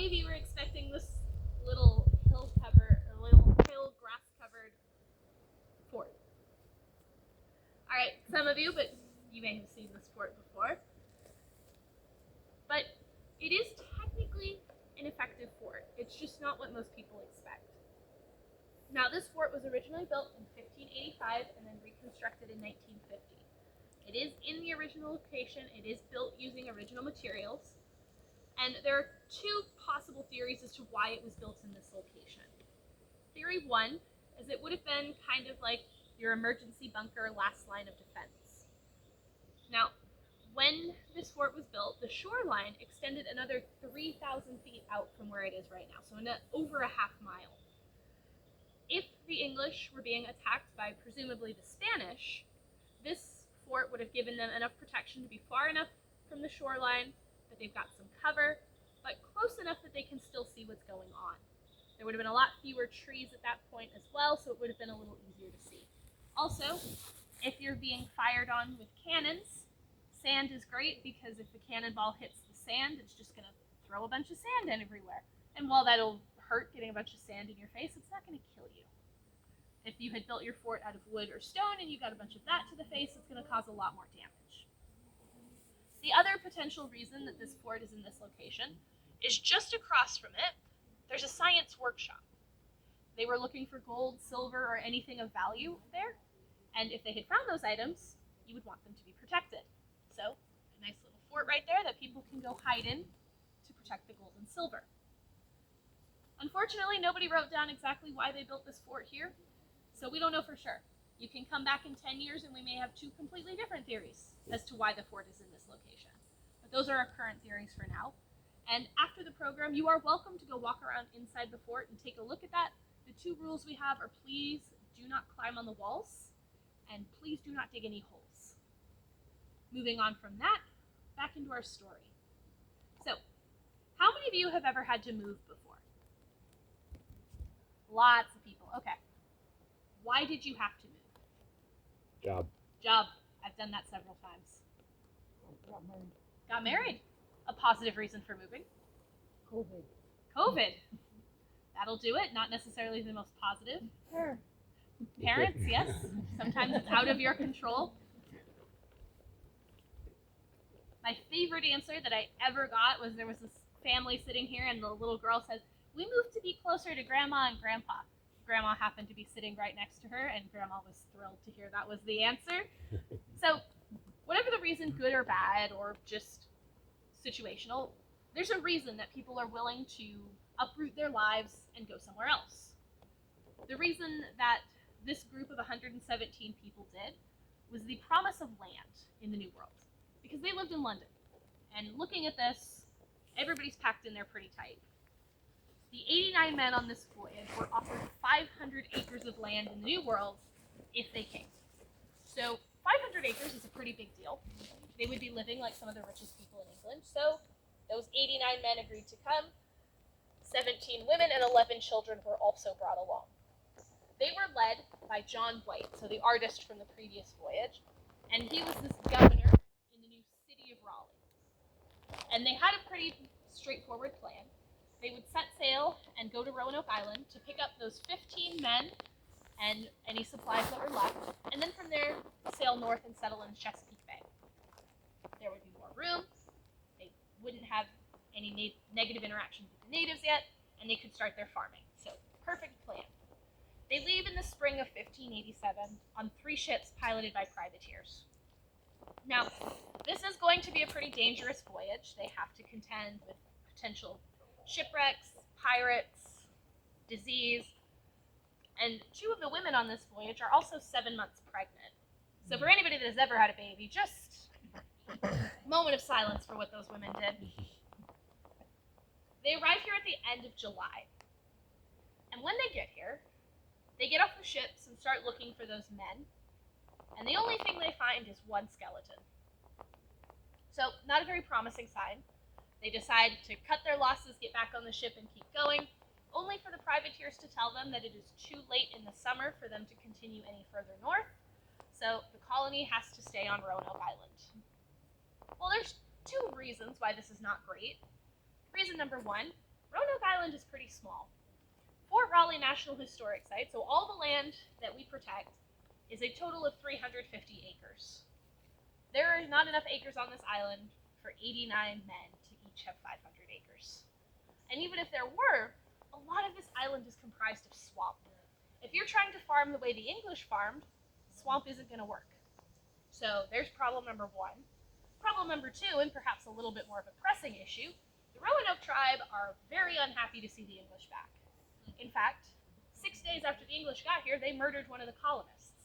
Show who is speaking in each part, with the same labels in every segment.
Speaker 1: many of you were expecting this little hill grass-covered fort? All right, some of you, but you may have seen this fort before. But it is technically an effective fort. It's just not what most people expect. Now, this fort was originally built in 1585 and then reconstructed in 1950. It is in the original location. It is built using original materials. And there are two possible theories as to why it was built in this location. Theory one is it would have been kind of like your emergency bunker last line of defense. Now, when this fort was built, the shoreline extended another 3,000 feet out from where it is right now, so over a half mile. If the English were being attacked by presumably the Spanish, this fort would have given them enough protection to be far enough from the shoreline that they've got some cover, but close enough that they can still see what's going on. There would have been a lot fewer trees at that point as well, so it would have been a little easier to see. Also, if you're being fired on with cannons, sand is great because if the cannonball hits the sand, it's just going to throw a bunch of sand in everywhere. And while that'll hurt getting a bunch of sand in your face, it's not going to kill you. If you had built your fort out of wood or stone and you got a bunch of that to the face, it's going to cause a lot more damage. The other potential reason that this fort is in this location is just across from it, there's a science workshop. They were looking for gold, silver, or anything of value there, and if they had found those items, you would want them to be protected. So, a nice little fort right there that people can go hide in to protect the gold and silver. Unfortunately, nobody wrote down exactly why they built this fort here, so we don't know for sure. You can come back in 10 years and we may have two completely different theories as to why the fort is in this location. But those are our current theories for now. And after the program, you are welcome to go walk around inside the fort and take a look at that. The two rules we have are please do not climb on the walls and please do not dig any holes. Moving on from that, back into our story. So, how many of you have ever had to move before? Lots of people. Okay. Why did you have to move? Job. I've done that several times. Got married. A positive reason for moving. COVID. That'll do it. Not necessarily the most positive. Parents, yes. Sometimes it's out of your control. My favorite answer that I ever got was there was this family sitting here and the little girl says, "We moved to be closer to Grandma and Grandpa." Grandma happened to be sitting right next to her, and Grandma was thrilled to hear that was the answer. So, whatever the reason, good or bad, or just situational, there's a reason that people are willing to uproot their lives and go somewhere else. The reason that this group of 117 people did was the promise of land in the New World, because they lived in London. And looking at this, everybody's packed in there pretty tight. The 89 men on this voyage were offered 500 acres of land in the New World if they came. So 500 acres is a pretty big deal. They would be living like some of the richest people in England. So those 89 men agreed to come. 17 women and 11 children were also brought along. They were led by John White, so the artist from the previous voyage, and he was this governor in the new city of Raleigh. And they had a pretty straightforward plan. They would set sail and go to Roanoke Island to pick up those 15 men and any supplies that were left, and then from there, sail north and settle in Chesapeake Bay. There would be more room, they wouldn't have any negative interactions with the natives yet, and they could start their farming. So, perfect plan. They leave in the spring of 1587 on 3 ships piloted by privateers. Now, this is going to be a pretty dangerous voyage. They have to contend with potential shipwrecks, pirates, disease, and 2 of the women on this voyage are also 7 months pregnant. So for anybody that has ever had a baby, just a moment of silence for what those women did. They arrive here at the end of July. And when they get here, they get off the ships and start looking for those men. And the only thing they find is 1 skeleton. So, not a very promising sign. They decide to cut their losses, get back on the ship, and keep going, only for the privateers to tell them that it is too late in the summer for them to continue any further north, so the colony has to stay on Roanoke Island. Well, there's 2 reasons why this is not great. Reason number 1, Roanoke Island is pretty small. Fort Raleigh National Historic Site, so all the land that we protect, is a total of 350 acres. There are not enough acres on this island for 89 men to each have 500 acres. And even if there were, a lot of this island is comprised of swamp. If you're trying to farm the way the English farmed, swamp isn't going to work. So there's problem number one. Problem number two, and perhaps a little bit more of a pressing issue, the Roanoke tribe are very unhappy to see the English back. In fact, 6 days after the English got here, they murdered one of the colonists.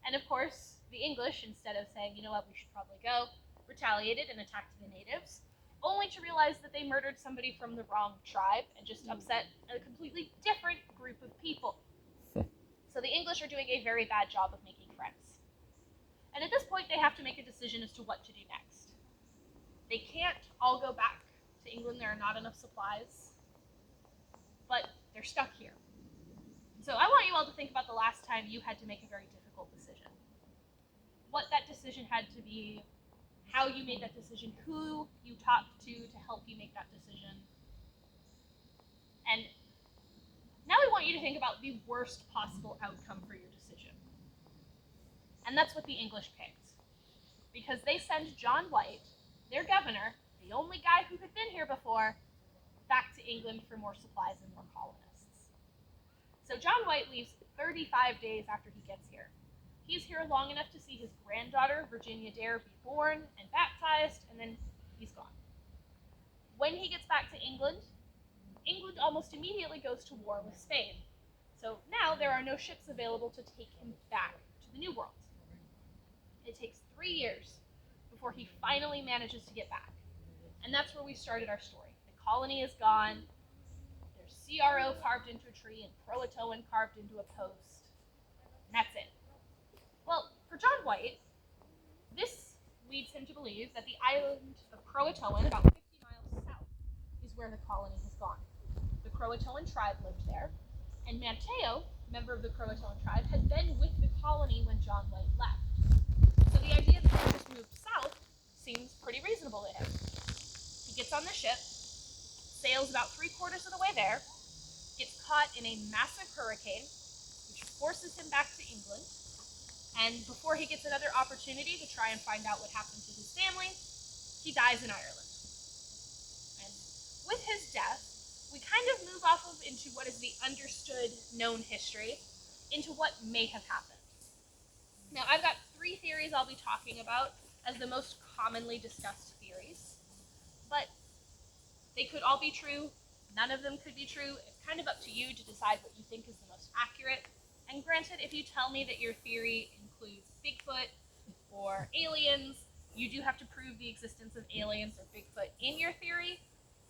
Speaker 1: And of course, the English, instead of saying, you know what, we should probably go, retaliated and attacked the natives, only to realize that they murdered somebody from the wrong tribe and just upset a completely different group of people. So the English are doing a very bad job of making friends. And at this point, they have to make a decision as to what to do next. They can't all go back to England. There are not enough supplies. But they're stuck here. So I want you all to think about the last time you had to make a very difficult decision. What that decision had to be, how you made that decision, who you talked to help you make that decision. And now we want you to think about the worst possible outcome for your decision. And that's what the English picked. Because they send John White, their governor, the only guy who had been here before, back to England for more supplies and more colonists. So John White leaves 35 days after he gets here. He's here long enough to see his granddaughter, Virginia Dare, be born and baptized, and then he's gone. When he gets back to England, England almost immediately goes to war with Spain. So now there are no ships available to take him back to the New World. It takes 3 years before he finally manages to get back. And that's where we started our story. The colony is gone. There's CRO carved into a tree and Croatoan carved into a post. And that's it. Well, for John White, this leads him to believe that the island of Croatoan, about 50 miles south, is where the colony has gone. The Croatoan tribe lived there, and Manteo, member of the Croatoan tribe, had been with the colony when John White left. So the idea that they just moved south seems pretty reasonable to him. He gets on the ship, sails about 3/4 of the way there, gets caught in a massive hurricane, which forces him back to England, and before he gets another opportunity to try and find out what happened to his family, he dies in Ireland. And with his death, we kind of move off of into what is the understood, known history, into what may have happened. Now, I've got 3 theories I'll be talking about as the most commonly discussed theories, but they could all be true. None of them could be true. It's kind of up to you to decide what you think is the most accurate. And granted, if you tell me that your theory includes Bigfoot or aliens, you do have to prove the existence of aliens or Bigfoot in your theory,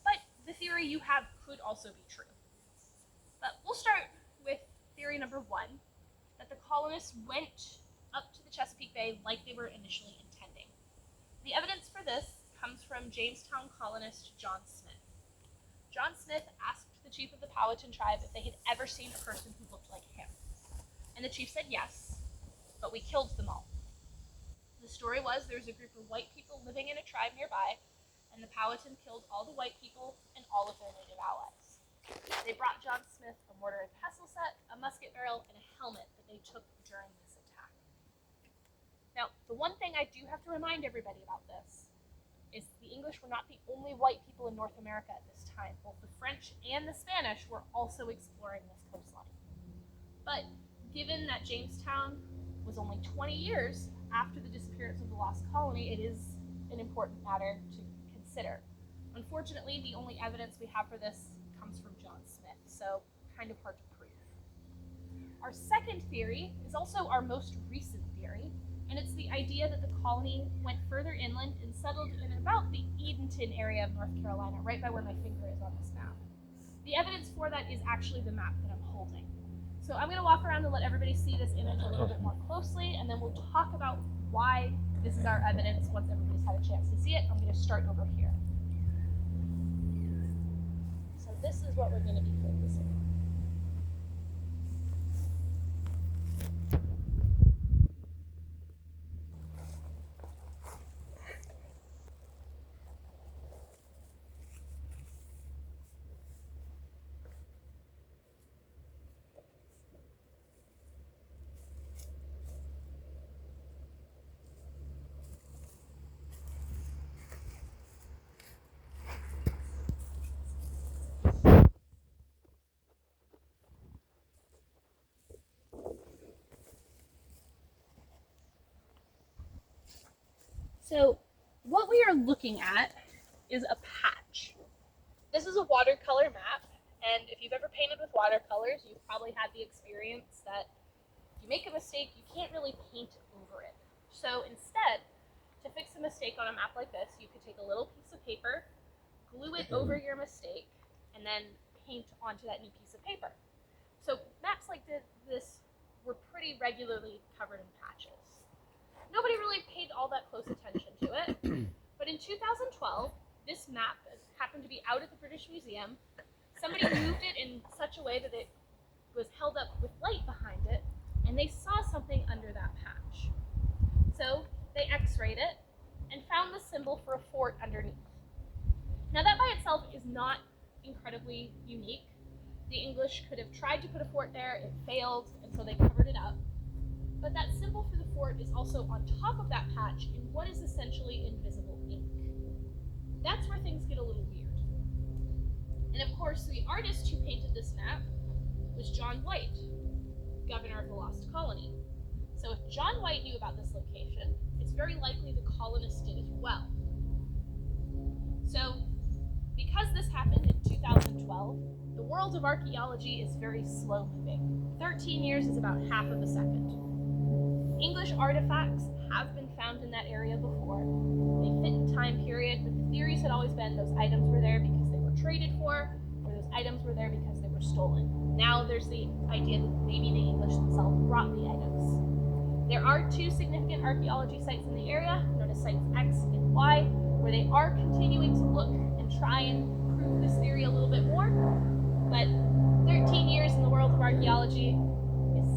Speaker 1: but the theory you have could also be true. But we'll start with theory number 1, that the colonists went up to the Chesapeake Bay like they were initially intending. The evidence for this comes from Jamestown colonist John Smith. John Smith asked the chief of the Powhatan tribe if they had ever seen a person who looked like him. And the chief said yes, but we killed them all. The story was there was a group of white people living in a tribe nearby, and the Powhatan killed all the white people and all of their native allies. They brought John Smith a mortar and pestle set, a musket barrel, and a helmet that they took during this attack. Now, the one thing I do have to remind everybody about this is the English were not the only white people in North America at this time. Both the French and the Spanish were also exploring this coastline. But given that Jamestown was only 20 years after the disappearance of the lost colony, it is an important matter to consider. Unfortunately, the only evidence we have for this comes from John Smith, so kind of hard to prove. Our second theory is also our most recent theory, and it's the idea that the colony went further inland and settled in about the Edenton area of North Carolina, right by where my finger is on this map. The evidence for that is actually the map that I'm holding. So I'm going to walk around and let everybody see this image a little bit more closely, and then we'll talk about why this is our evidence once everybody's had a chance to see it. I'm going to start over here. So this is what we're going to be focusing on. So what we are looking at is a patch. This is a watercolor map, and if you've ever painted with watercolors, you've probably had the experience that if you make a mistake, you can't really paint over it. So instead, to fix a mistake on a map like this, you could take a little piece of paper, glue it over your mistake, and then paint onto that new piece of paper. So maps like this were pretty regularly covered in patches. Nobody really paid all that close attention to it, but in 2012, this map happened to be out at the British Museum. Somebody moved it in such a way that it was held up with light behind it, and they saw something under that patch. So they x-rayed it and found the symbol for a fort underneath. Now that by itself is not incredibly unique. The English could have tried to put a fort there, it failed, and so they covered it up. But that symbol for the fort is also on top of that patch in what is essentially invisible ink. That's where things get a little weird. And of course, the artist who painted this map was John White, governor of the Lost Colony. So if John White knew about this location, it's very likely the colonists did as well. So because this happened in 2012, the world of archaeology is very slow moving. 13 years is about half of a second. English artifacts have been found in that area before. They fit the time period, but the theories had always been those items were there because they were traded for, or those items were there because they were stolen. Now there's the idea that maybe the English themselves brought the items. There are two significant archaeology sites in the area, known as sites X and Y, where they are continuing to look and try and prove this theory a little bit more, but 13 years in the world of archaeology is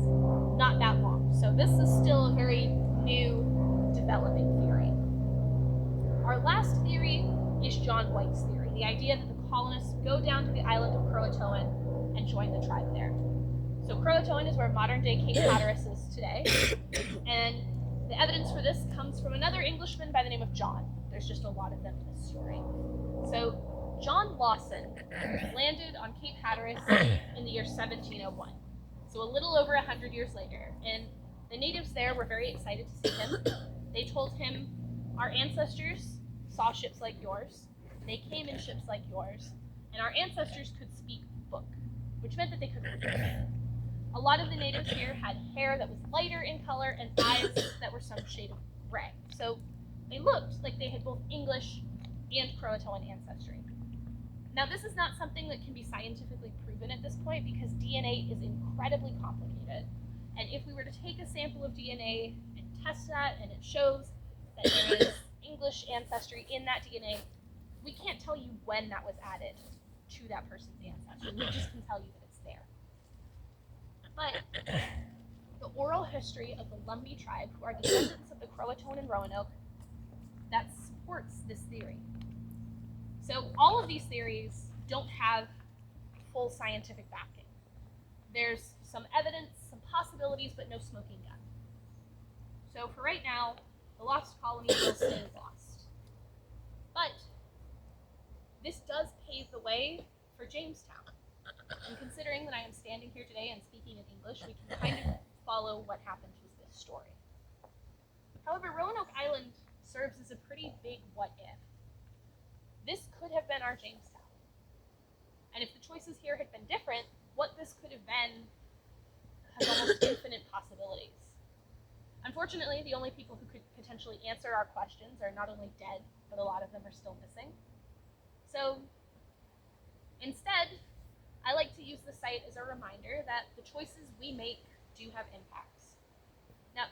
Speaker 1: not that long. So this is still a very new developing theory. Our last theory is John White's theory, the idea that the colonists go down to the island of Croatoan and join the tribe there. So Croatoan is where modern-day Cape Hatteras is today, and the evidence for this comes from another Englishman by the name of John. There's just a lot of them in this story. So John Lawson landed on Cape Hatteras in the year 1701. So a little over 100 years later, and the natives there were very excited to see him. They told him, our ancestors saw ships like yours, they came in ships like yours, and our ancestors could speak book, which meant that they could read. A lot of the natives here had hair that was lighter in color and eyes that were some shade of gray. So they looked like they had both English and Croatoan ancestry. Now this is not something that can be scientifically proven at this point because DNA is incredibly complicated. And if we were to take a sample of DNA and test that and it shows that there is English ancestry in that DNA, we can't tell you when that was added to that person's ancestry. We just can tell you that it's there. But the oral history of the Lumbee tribe, who are descendants of the Croatoan and Roanoke, that supports this theory. So all of these theories don't have full scientific backing. There's some evidence, some possibilities, but no smoking gun. So for right now, the lost colony will stay lost. But this does pave the way for Jamestown. And considering that I am standing here today and speaking in English, we can kind of follow what happened with this story. However, Roanoke Island serves as a pretty big what if. This could have been our Jamestown. And if the choices here had been different, what this could have been has almost infinite possibilities. Unfortunately, the only people who could potentially answer our questions are not only dead, but a lot of them are still missing. So instead, I like to use the site as a reminder that the choices we make do have impacts. Now,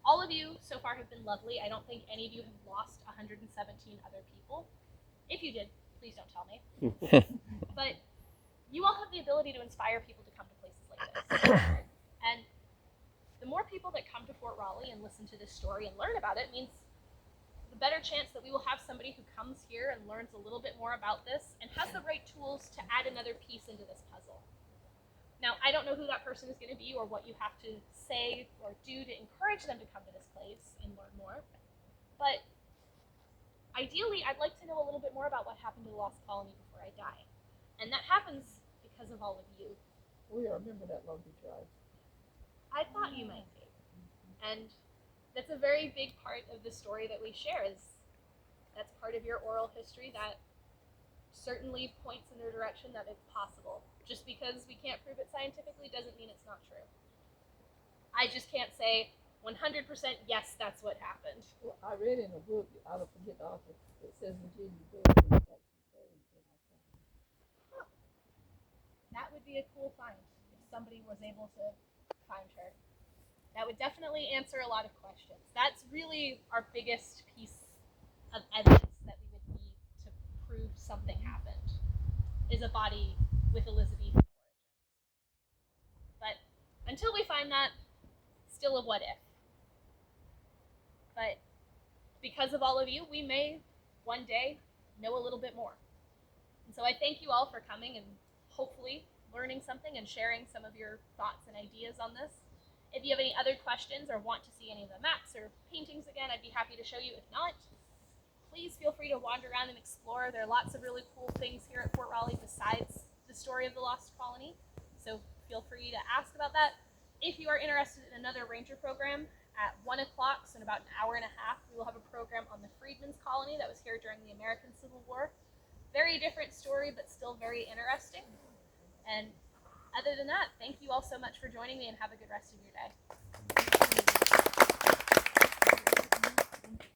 Speaker 1: all of you so far have been lovely. I don't think any of you have lost 117 other people. If you did, please don't tell me. But you all have the ability to inspire people to come to places like this. And the more people that come to Fort Raleigh and listen to this story and learn about it means the better chance that we will have somebody who comes here and learns a little bit more about this and has the right tools to add another piece into this puzzle. Now, I don't know who that person is going to be or what you have to say or do to encourage them to come to this place and learn more, but ideally, I'd like to know a little bit more about what happened to the Lost Colony before I die. And that happens because of all of you.
Speaker 2: We are a member of that Lumbee tribe.
Speaker 1: I thought you might be. And That's a very big part of the story that we share. That's part of your oral history that certainly points in the direction that it's possible. Just because we can't prove it scientifically doesn't mean it's not true. I just can't say 100% yes, that's what happened.
Speaker 2: Well, I read in a book, I don't forget the author, it says Virginia Bear was actually buried in our town.
Speaker 1: That would be a cool find if somebody was able to find her. That would definitely answer a lot of questions. That's really our biggest piece of evidence that we would need to prove something happened, is a body with Elizabethan origins. But until we find that, still a what if. But because of all of you, we may one day know a little bit more. And so I thank you all for coming and hopefully learning something and sharing some of your thoughts and ideas on this. If you have any other questions or want to see any of the maps or paintings again, I'd be happy to show you. If not, please feel free to wander around and explore. There are lots of really cool things here at Fort Raleigh besides the story of the Lost Colony, so feel free to ask about that. If you are interested in another ranger program, at 1 o'clock, so in about an hour and a half, we will have a program on the Freedmen's Colony that was here during the American Civil War. Very different story, but still very interesting. And other than that, thank you all so much for joining me, and have a good rest of your day.